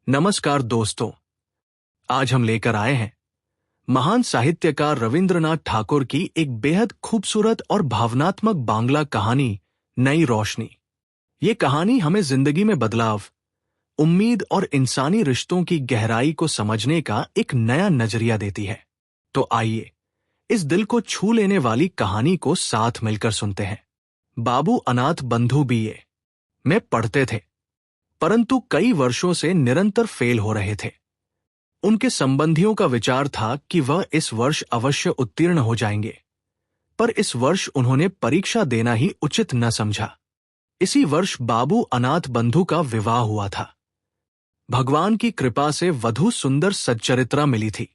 नमस्कार दोस्तों, आज हम लेकर आए हैं महान साहित्यकार रविंद्रनाथ ठाकुर की एक बेहद खूबसूरत और भावनात्मक बांग्ला कहानी नई रोशनी। ये कहानी हमें जिंदगी में बदलाव, उम्मीद और इंसानी रिश्तों की गहराई को समझने का एक नया नजरिया देती है। तो आइए इस दिल को छू लेने वाली कहानी को साथ मिलकर सुनते हैं। बाबू अनाथ बंधु बीए में पढ़ते थे, परंतु कई वर्षों से निरंतर फेल हो रहे थे। उनके संबंधियों का विचार था कि वह इस वर्ष अवश्य उत्तीर्ण हो जाएंगे, पर इस वर्ष उन्होंने परीक्षा देना ही उचित न समझा। इसी वर्ष बाबू अनाथ बंधु का विवाह हुआ था। भगवान की कृपा से वधू सुंदर सच्चरित्रा मिली थी।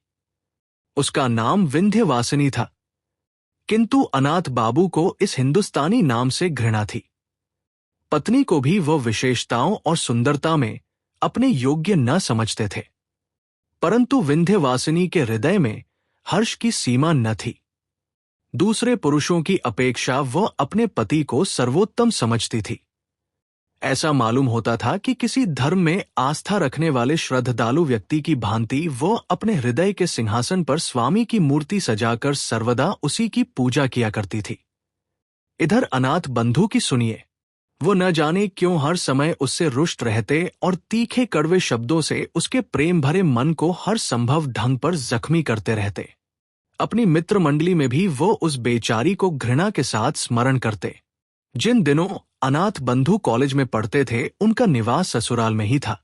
उसका नाम विंध्यवासिनी था, किंतु अनाथ बाबू को इस हिंदुस्तानी नाम से घृणा थी। पत्नी को भी वह विशेषताओं और सुंदरता में अपने योग्य न समझते थे, परंतु विंध्यवासिनी के हृदय में हर्ष की सीमा न थी। दूसरे पुरुषों की अपेक्षा वह अपने पति को सर्वोत्तम समझती थी। ऐसा मालूम होता था कि किसी धर्म में आस्था रखने वाले श्रद्धालु व्यक्ति की भांति वह अपने हृदय के सिंहासन पर स्वामी की मूर्ति सजाकर सर्वदा उसी की पूजा किया करती थी। इधर अनाथ बंधु की सुनिए, वो न जाने क्यों हर समय उससे रुष्ट रहते और तीखे कड़वे शब्दों से उसके प्रेम भरे मन को हर संभव ढंग पर जख्मी करते रहते। अपनी मित्र मंडली में भी वो उस बेचारी को घृणा के साथ स्मरण करते। जिन दिनों अनाथ बंधु कॉलेज में पढ़ते थे, उनका निवास ससुराल में ही था।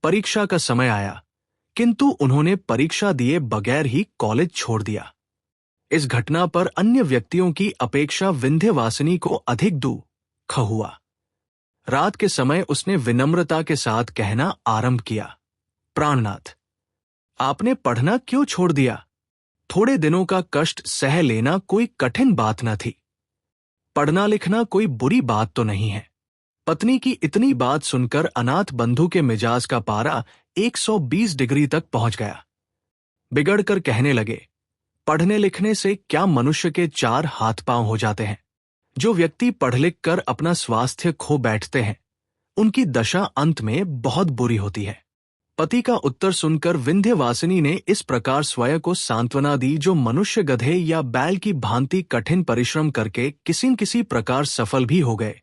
परीक्षा का समय आया, किंतु उन्होंने परीक्षा दिए बगैर ही कॉलेज छोड़ दिया। इस घटना पर अन्य व्यक्तियों की अपेक्षा विंध्यवासिनी को अधिक दुख हुआ। रात के समय उसने विनम्रता के साथ कहना आरंभ किया, प्राणनाथ, आपने पढ़ना क्यों छोड़ दिया? थोड़े दिनों का कष्ट सह लेना कोई कठिन बात न थी। पढ़ना लिखना कोई बुरी बात तो नहीं है। पत्नी की इतनी बात सुनकर अनाथ बंधु के मिजाज का पारा 120 डिग्री तक पहुंच गया। बिगड़कर कहने लगे, पढ़ने लिखने से क्या मनुष्य के 4 हाथ पांव हो जाते हैं? जो व्यक्ति पढ़ लिख कर अपना स्वास्थ्य खो बैठते हैं, उनकी दशा अंत में बहुत बुरी होती है। पति का उत्तर सुनकर विंध्यवासिनी ने इस प्रकार स्वयं को सांत्वना दी, जो मनुष्य गधे या बैल की भांति कठिन परिश्रम करके किसी न किसी प्रकार सफल भी हो गए,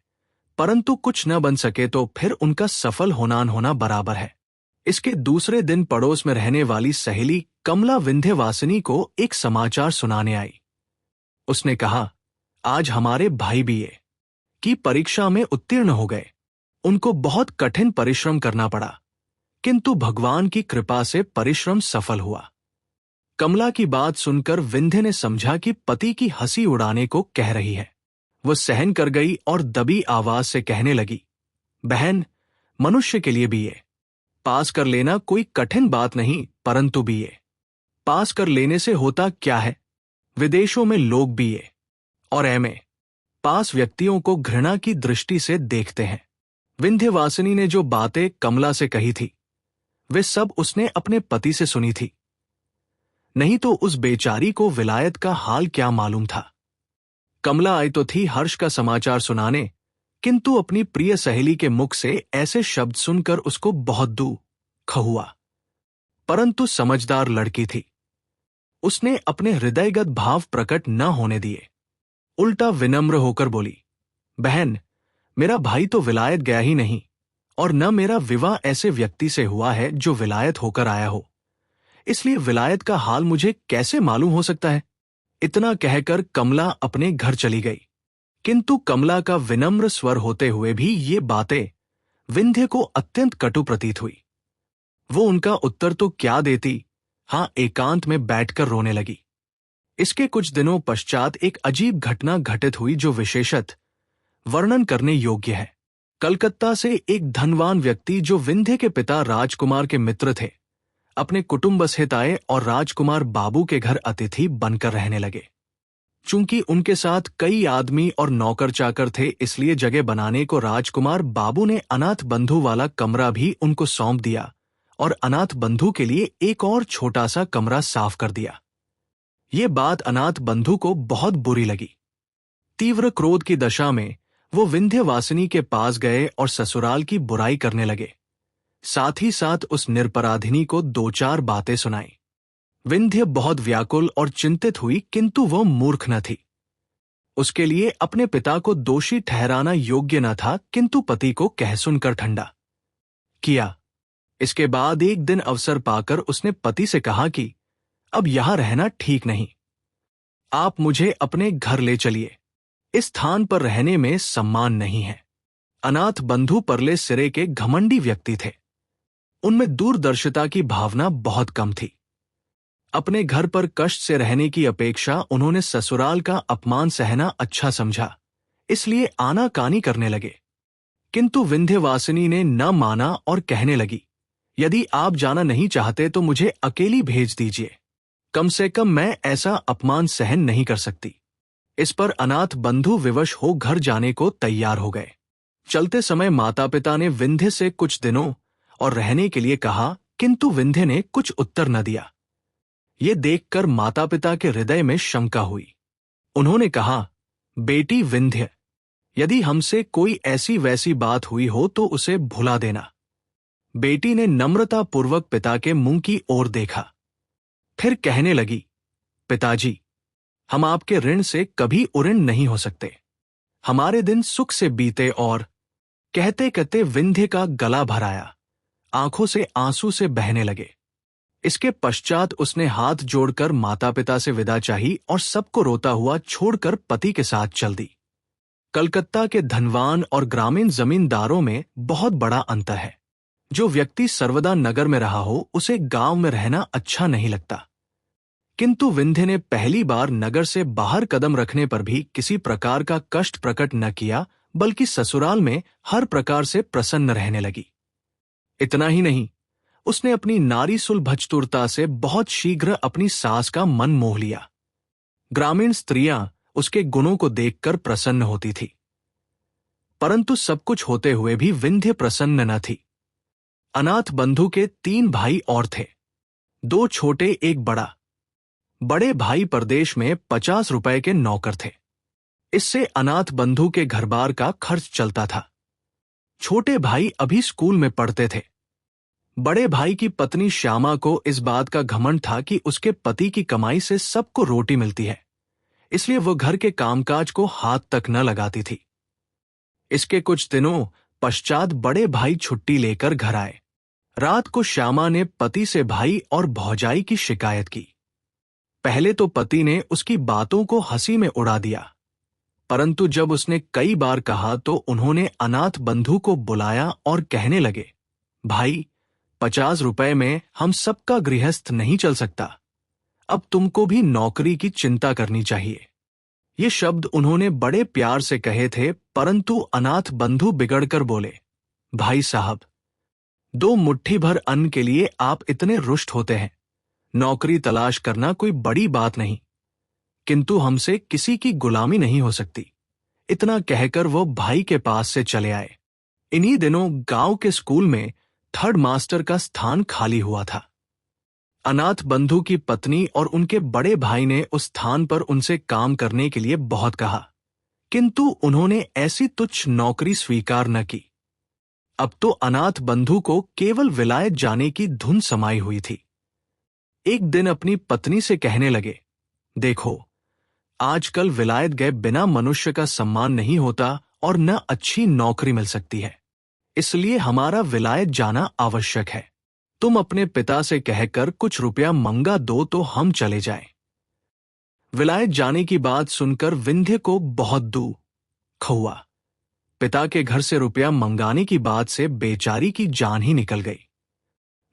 परंतु कुछ न बन सके तो फिर उनका सफल होना न होना बराबर है। इसके दूसरे दिन पड़ोस में रहने वाली सहेली कमला विंध्यवासिनी को एक समाचार सुनाने आई। उसने कहा, आज हमारे भाई बीए की परीक्षा में उत्तीर्ण हो गए। उनको बहुत कठिन परिश्रम करना पड़ा, किंतु भगवान की कृपा से परिश्रम सफल हुआ। कमला की बात सुनकर विंध्य ने समझा कि पति की हंसी उड़ाने को कह रही है। वह सहन कर गई और दबी आवाज से कहने लगी, बहन, मनुष्य के लिए बीए पास कर लेना कोई कठिन बात नहीं, परंतु बीए पास कर लेने से होता क्या है? विदेशों में लोग बीए और एमए पास व्यक्तियों को घृणा की दृष्टि से देखते हैं। विंध्यवासिनी ने जो बातें कमला से कही थी, वे सब उसने अपने पति से सुनी थी। नहीं तो उस बेचारी को विलायत का हाल क्या मालूम था। कमला आई तो थी हर्ष का समाचार सुनाने, किंतु अपनी प्रिय सहेली के मुख से ऐसे शब्द सुनकर उसको बहुत दुख हुआ। परंतु समझदार लड़की थी, उसने अपने हृदयगत भाव प्रकट न होने दिए। उल्टा विनम्र होकर बोली, बहन, मेरा भाई तो विलायत गया ही नहीं, और न मेरा विवाह ऐसे व्यक्ति से हुआ है जो विलायत होकर आया हो, इसलिए विलायत का हाल मुझे कैसे मालूम हो सकता है? इतना कहकर कमला अपने घर चली गई। किंतु कमला का विनम्र स्वर होते हुए भी ये बातें विंध्य को अत्यंत कटु प्रतीत हुई। वो उनका उत्तर तो क्या देती, हाँ, एकांत में बैठकर रोने लगी। इसके कुछ दिनों पश्चात एक अजीब घटना घटित हुई जो विशेषतः वर्णन करने योग्य है। कलकत्ता से एक धनवान व्यक्ति, जो विंध्य के पिता राजकुमार के मित्र थे, अपने कुटुंब सहित आए और राजकुमार बाबू के घर अतिथि बनकर रहने लगे। चूंकि उनके साथ कई आदमी और नौकर चाकर थे, इसलिए जगह बनाने को राजकुमार बाबू ने अनाथ बंधु वाला कमरा भी उनको सौंप दिया और अनाथ बंधु के लिए एक और छोटा सा कमरा साफ कर दिया। ये बात अनाथ बंधु को बहुत बुरी लगी। तीव्र क्रोध की दशा में वो विंध्यवासिनी के पास गए और ससुराल की बुराई करने लगे। साथ ही साथ उस निरपराधिनी को दो चार बातें सुनाई। विंध्य बहुत व्याकुल और चिंतित हुई, किंतु वह मूर्ख न थी। उसके लिए अपने पिता को दोषी ठहराना योग्य न था, किंतु पति को कह सुनकर ठंडा किया। इसके बाद एक दिन अवसर पाकर उसने पति से कहा कि अब यहां रहना ठीक नहीं, आप मुझे अपने घर ले चलिए। इस स्थान पर रहने में सम्मान नहीं है। अनाथ बंधु परले सिरे के घमंडी व्यक्ति थे। उनमें दूरदर्शिता की भावना बहुत कम थी। अपने घर पर कष्ट से रहने की अपेक्षा उन्होंने ससुराल का अपमान सहना अच्छा समझा, इसलिए आनाकानी करने लगे। किंतु विंध्यवासिनी ने न माना और कहने लगी, यदि आप जाना नहीं चाहते तो मुझे अकेली भेज दीजिए, कम से कम मैं ऐसा अपमान सहन नहीं कर सकती। इस पर अनाथ बंधु विवश हो घर जाने को तैयार हो गए। चलते समय माता पिता ने विंध्य से कुछ दिनों और रहने के लिए कहा, किंतु विंध्य ने कुछ उत्तर न दिया। ये देखकर माता पिता के हृदय में शंका हुई। उन्होंने कहा, बेटी विंध्य, यदि हमसे कोई ऐसी वैसी बात हुई हो तो उसे भुला देना। बेटी ने नम्रतापूर्वक पिता के मुंह की ओर देखा, फिर कहने लगी, पिताजी, हम आपके ऋण से कभी उऋण नहीं हो सकते। हमारे दिन सुख से बीते। और कहते कहते विंध्य का गला भर आया, आंखों से आंसू से बहने लगे। इसके पश्चात उसने हाथ जोड़कर माता पिता से विदा चाही और सबको रोता हुआ छोड़कर पति के साथ चल दी। कलकत्ता के धनवान और ग्रामीण जमींदारों में बहुत बड़ा अंतर है। जो व्यक्ति सर्वदा नगर में रहा हो उसे गांव में रहना अच्छा नहीं लगता। किंतु विंध्य ने पहली बार नगर से बाहर कदम रखने पर भी किसी प्रकार का कष्ट प्रकट न किया, बल्कि ससुराल में हर प्रकार से प्रसन्न रहने लगी। इतना ही नहीं, उसने अपनी नारी सुलभचतुरता से बहुत शीघ्र अपनी सास का मन मोह लिया। ग्रामीण स्त्रियां उसके गुणों को देखकर प्रसन्न होती थी, परंतु सब कुछ होते हुए भी विंध्य प्रसन्न न थी। अनाथ बंधु के 3 भाई और थे, 2 छोटे एक बड़ा। बड़े भाई परदेश में 50 रुपए के नौकर थे। इससे अनाथ बंधु के घरबार का खर्च चलता था। छोटे भाई अभी स्कूल में पढ़ते थे। बड़े भाई की पत्नी श्यामा को इस बात का घमंड था कि उसके पति की कमाई से सबको रोटी मिलती है, इसलिए वह घर के कामकाज को हाथ तक न लगाती थी। इसके कुछ दिनों पश्चात बड़े भाई छुट्टी लेकर घर आए। रात को श्यामा ने पति से भाई और भौजाई की शिकायत की। पहले तो पति ने उसकी बातों को हंसी में उड़ा दिया, परंतु जब उसने कई बार कहा तो उन्होंने अनाथ बंधु को बुलाया और कहने लगे, भाई, 50 रुपए में हम सबका गृहस्थ नहीं चल सकता। अब तुमको भी नौकरी की चिंता करनी चाहिए। ये शब्द उन्होंने बड़े प्यार से कहे थे, परंतु अनाथ बंधु बिगड़कर बोले, भाई साहब, 2 मुट्ठी भर अन्न के लिए आप इतने रुष्ट होते हैं। नौकरी तलाश करना कोई बड़ी बात नहीं, किंतु हमसे किसी की गुलामी नहीं हो सकती। इतना कहकर वो भाई के पास से चले आए। इन्हीं दिनों गांव के स्कूल में 3rd मास्टर का स्थान खाली हुआ था। अनाथ बंधु की पत्नी और उनके बड़े भाई ने उस स्थान पर उनसे काम करने के लिए बहुत कहा, किंतु उन्होंने ऐसी तुच्छ नौकरी स्वीकार न की। अब तो अनाथ बंधु को केवल विलायत जाने की धुन समाई हुई थी। एक दिन अपनी पत्नी से कहने लगे, देखो, आजकल विलायत गए बिना मनुष्य का सम्मान नहीं होता और न अच्छी नौकरी मिल सकती है, इसलिए हमारा विलायत जाना आवश्यक है। तुम अपने पिता से कहकर कुछ रुपया मंगा दो तो हम चले जाएं। विलायत जाने की बात सुनकर विंध्य को बहुत दुख हुआ। पिता के घर से रुपया मंगाने की बात से बेचारी की जान ही निकल गई।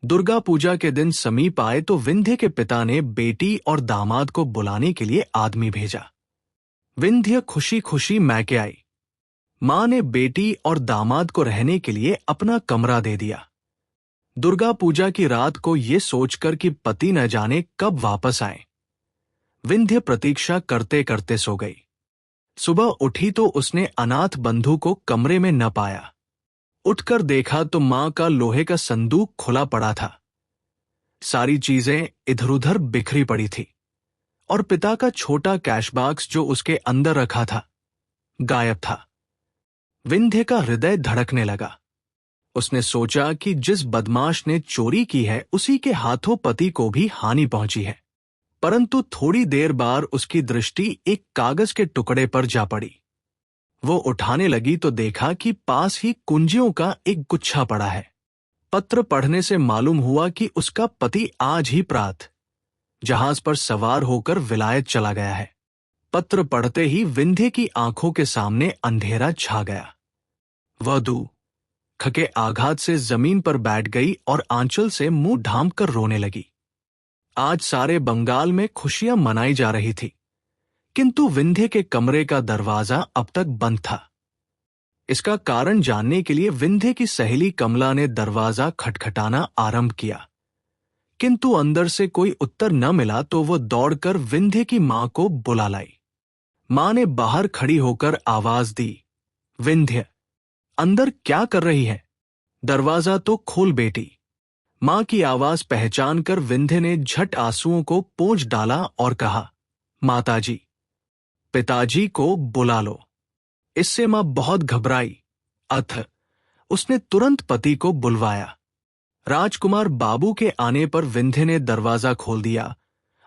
दुर्गा पूजा के दिन समीप आए तो विंध्य के पिता ने बेटी और दामाद को बुलाने के लिए आदमी भेजा। विंध्य खुशी खुशी मैके आई। मां ने बेटी और दामाद को रहने के लिए अपना कमरा दे दिया। दुर्गा पूजा की रात को ये सोचकर कि पति न जाने कब वापस आए, विंध्य प्रतीक्षा करते करते सो गई। सुबह उठी तो उसने अनाथ बंधु को कमरे में न पाया। उठकर देखा तो मां का लोहे का संदूक खुला पड़ा था। सारी चीजें इधर उधर बिखरी पड़ी थी और पिता का छोटा कैश बॉक्स जो उसके अंदर रखा था गायब था। विंध्य का हृदय धड़कने लगा। उसने सोचा कि जिस बदमाश ने चोरी की है उसी के हाथों पति को भी हानि पहुंची है। परंतु थोड़ी देर बाद उसकी दृष्टि एक कागज के टुकड़े पर जा पड़ी। वो उठाने लगी तो देखा कि पास ही कुंजियों का एक गुच्छा पड़ा है। पत्र पढ़ने से मालूम हुआ कि उसका पति आज ही प्रातः जहाज पर सवार होकर विलायत चला गया है। पत्र पढ़ते ही विंध्य की आंखों के सामने अंधेरा छा गया। वह दुख के आघात से जमीन पर बैठ गई और आंचल से मुंह ढांप कर रोने लगी। आज सारे बंगाल में खुशियां मनाई जा रही थी, किंतु विंध्य के कमरे का दरवाजा अब तक बंद था। इसका कारण जानने के लिए विंध्य की सहेली कमला ने दरवाजा खटखटाना आरंभ किया, किंतु अंदर से कोई उत्तर न मिला तो वो दौड़कर विंध्य की मां को बुला लाई। मां ने बाहर खड़ी होकर आवाज दी, विंध्य, अंदर क्या कर रही है? दरवाजा तो खोल बेटी। मां की आवाज पहचान कर विंध्य ने झट आंसुओं को पोंछ डाला और कहा, माताजी, पिताजी को बुला लो। इससे मां बहुत घबराई, अतः उसने तुरंत पति को बुलवाया। राजकुमार बाबू के आने पर विंध्य ने दरवाजा खोल दिया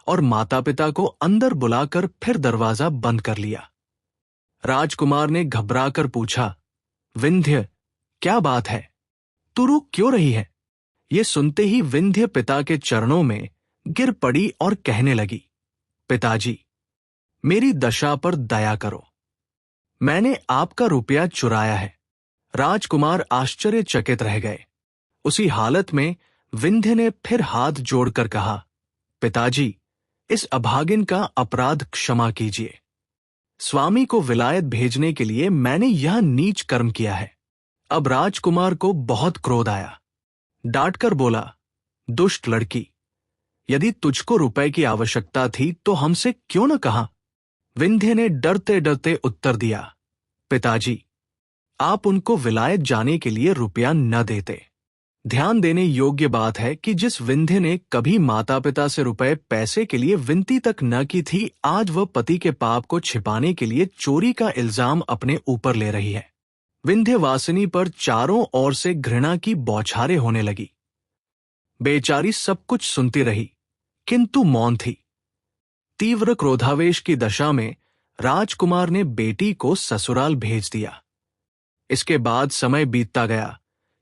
और माता पिता को अंदर बुलाकर फिर दरवाजा बंद कर लिया। राजकुमार ने घबराकर पूछा, विंध्य, क्या बात है? तू रुक क्यों रही है? ये सुनते ही विंध्य पिता के चरणों में गिर पड़ी और कहने लगी, पिताजी, मेरी दशा पर दया करो। मैंने आपका रुपया चुराया है। राजकुमार आश्चर्यचकित रह गए। उसी हालत में विंध्य ने फिर हाथ जोड़कर कहा, पिताजी, इस अभागिन का अपराध क्षमा कीजिए। स्वामी को विलायत भेजने के लिए मैंने यह नीच कर्म किया है। अब राजकुमार को बहुत क्रोध आया। डांटकर बोला, दुष्ट लड़की, यदि तुझको रुपए की आवश्यकता थी तो हमसे क्यों न कहा? विंध्य ने डरते डरते उत्तर दिया, पिताजी, आप उनको विलायत जाने के लिए रुपया न देते। ध्यान देने योग्य बात है कि जिस विंध्य ने कभी माता पिता से रुपए पैसे के लिए विनती तक न की थी, आज वह पति के पाप को छिपाने के लिए चोरी का इल्जाम अपने ऊपर ले रही है। विंध्यवासिनी पर चारों ओर से घृणा की बौछारें होने लगी। बेचारी सब कुछ सुनती रही, किंतु मौन थी। तीव्र क्रोधावेश की दशा में राजकुमार ने बेटी को ससुराल भेज दिया। इसके बाद समय बीतता गया,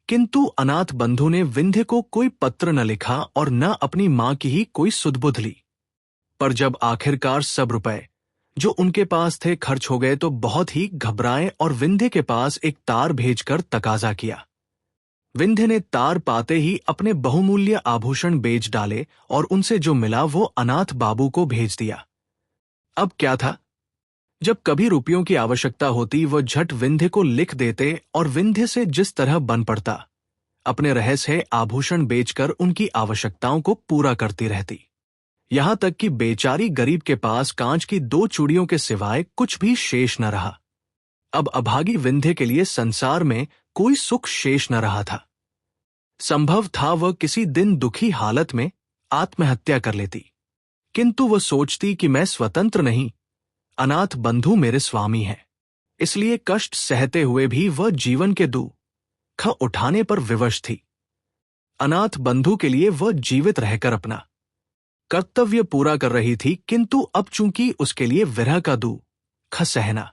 किंतु अनाथ बंधु ने विंध्य को कोई पत्र न लिखा और न अपनी मां की ही कोई सुध-बुध ली। पर जब आखिरकार सब रुपए जो उनके पास थे खर्च हो गए तो बहुत ही घबराए और विंध्य के पास एक तार भेजकर तकाजा किया। विंध्य ने तार पाते ही अपने बहुमूल्य आभूषण बेच डाले और उनसे जो मिला वो अनाथ बाबू को भेज दिया। अब क्या था, जब कभी रुपयों की आवश्यकता होती वह झट विंध्य को लिख देते और विंध्य से जिस तरह बन पड़ता, अपने रहस्य आभूषण बेचकर उनकी आवश्यकताओं को पूरा करती रहती। यहां तक कि बेचारी गरीब के पास कांच की 2 चूड़ियों के सिवाय कुछ भी शेष न रहा। अब अभागी विंध्य के लिए संसार में कोई सुख शेष न रहा था। संभव था वह किसी दिन दुखी हालत में आत्महत्या कर लेती, किंतु वह सोचती कि मैं स्वतंत्र नहीं, अनाथ बंधु मेरे स्वामी हैं। इसलिए कष्ट सहते हुए भी वह जीवन के दुख उठाने पर विवश थी। अनाथ बंधु के लिए वह जीवित रहकर अपना कर्तव्य पूरा कर रही थी, किंतु अब चूंकि उसके लिए विरह का दुख सहना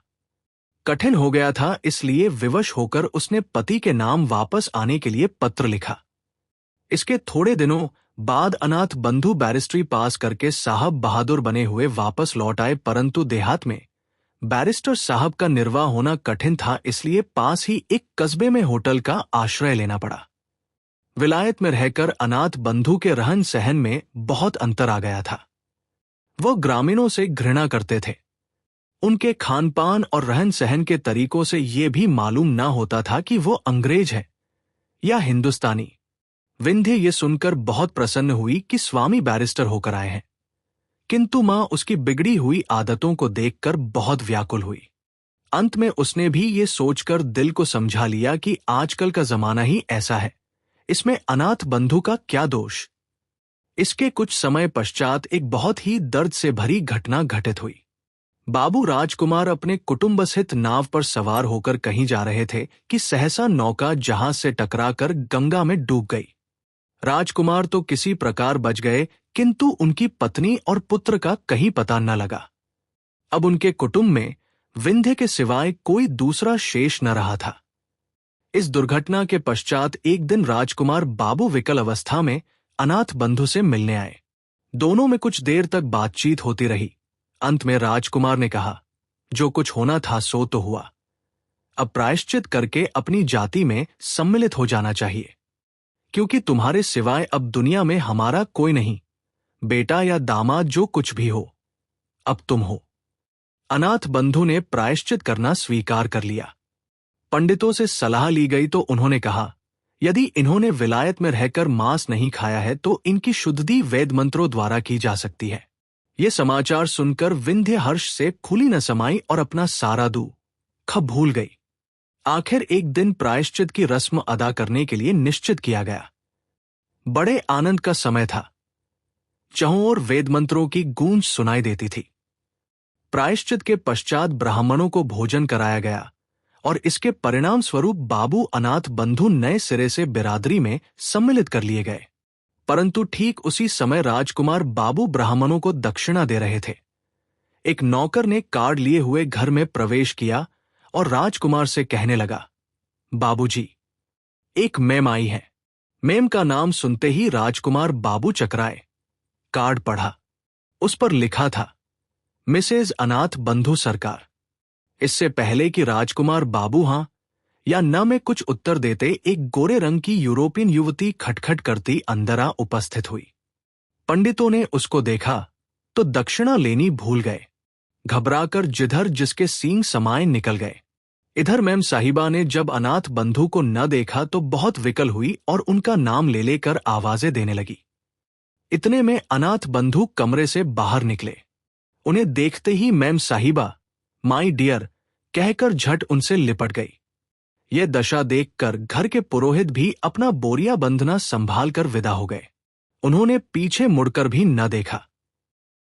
कठिन हो गया था, इसलिए विवश होकर उसने पति के नाम वापस आने के लिए पत्र लिखा। इसके थोड़े दिनों बाद अनाथ बंधु बैरिस्ट्री पास करके साहब बहादुर बने हुए वापस लौट आए, परंतु देहात में बैरिस्टर साहब का निर्वाह होना कठिन था, इसलिए पास ही एक कस्बे में होटल का आश्रय लेना पड़ा। विलायत में रहकर अनाथ बंधु के रहन सहन में बहुत अंतर आ गया था। वह ग्रामीणों से घृणा करते थे। उनके खानपान और रहन सहन के तरीकों से यह भी मालूम ना होता था कि वो अंग्रेज है या हिंदुस्तानी। विंध्य ये सुनकर बहुत प्रसन्न हुई कि स्वामी बैरिस्टर होकर आए हैं, किंतु मां उसकी बिगड़ी हुई आदतों को देखकर बहुत व्याकुल हुई। अंत में उसने भी ये सोचकर दिल को समझा लिया कि आजकल का जमाना ही ऐसा है, इसमें अनाथ बंधु का क्या दोष। इसके कुछ समय पश्चात एक बहुत ही दर्द से भरी घटना घटित हुई। बाबू राजकुमार अपने कुटुंब सहित नाव पर सवार होकर कहीं जा रहे थे कि सहसा नौका जहाज से टकराकर गंगा में डूब गई। राजकुमार तो किसी प्रकार बच गए, किंतु उनकी पत्नी और पुत्र का कहीं पता न लगा। अब उनके कुटुंब में विंध्य के सिवाय कोई दूसरा शेष न रहा था। इस दुर्घटना के पश्चात एक दिन राजकुमार बाबू विकल अवस्था में अनाथ बंधु से मिलने आए। दोनों में कुछ देर तक बातचीत होती रही। अंत में राजकुमार ने कहा, जो कुछ होना था सो तो हुआ। अब प्रायश्चित करके अपनी जाति में सम्मिलित हो जाना चाहिए, क्योंकि तुम्हारे सिवाय अब दुनिया में हमारा कोई नहीं। बेटा या दामाद जो कुछ भी हो, अब तुम हो। अनाथ बंधु ने प्रायश्चित करना स्वीकार कर लिया। पंडितों से सलाह ली गई तो उन्होंने कहा, यदि इन्होंने विलायत में रहकर मांस नहीं खाया है तो इनकी शुद्धि वेद मंत्रों द्वारा की जा सकती है। ये समाचार सुनकर विंध्य हर्ष से खुली न समाई और अपना सारा दुख भूल गई। आखिर एक दिन प्रायश्चित की रस्म अदा करने के लिए निश्चित किया गया। बड़े आनंद का समय था। चहुं ओर वेद मंत्रों की गूंज सुनाई देती थी। प्रायश्चित के पश्चात ब्राह्मणों को भोजन कराया गया और इसके परिणाम स्वरूप बाबू अनाथ बंधु नए सिरे से बिरादरी में सम्मिलित कर लिए गए। परंतु ठीक उसी समय राजकुमार बाबू ब्राह्मणों को दक्षिणा दे रहे थे। एक नौकर ने कार्ड लिए हुए घर में प्रवेश किया और राजकुमार से कहने लगा, बाबूजी, एक मेम आई है। मेम का नाम सुनते ही राजकुमार बाबू चकराए। कार्ड पढ़ा। उस पर लिखा था, मिसेज अनाथ बंधु सरकार। इससे पहले कि राजकुमार बाबू हां या न में कुछ उत्तर देते, एक गोरे रंग की यूरोपियन युवती खटखट करती अंदर आ उपस्थित हुई। पंडितों ने उसको देखा तो दक्षिणा लेनी भूल गए। घबराकर जिधर जिसके सींग समाये निकल गए। इधर मैम साहिबा ने जब अनाथ बंधु को न देखा तो बहुत विकल हुई और उनका नाम ले लेकर आवाजें देने लगी। इतने में अनाथ बंधु कमरे से बाहर निकले। उन्हें देखते ही मैम साहिबा माई डियर कहकर झट उनसे लिपट गई। यह दशा देखकर घर के पुरोहित भी अपना बोरिया बंधना संभाल कर विदा हो गए। उन्होंने पीछे मुड़कर भी न देखा।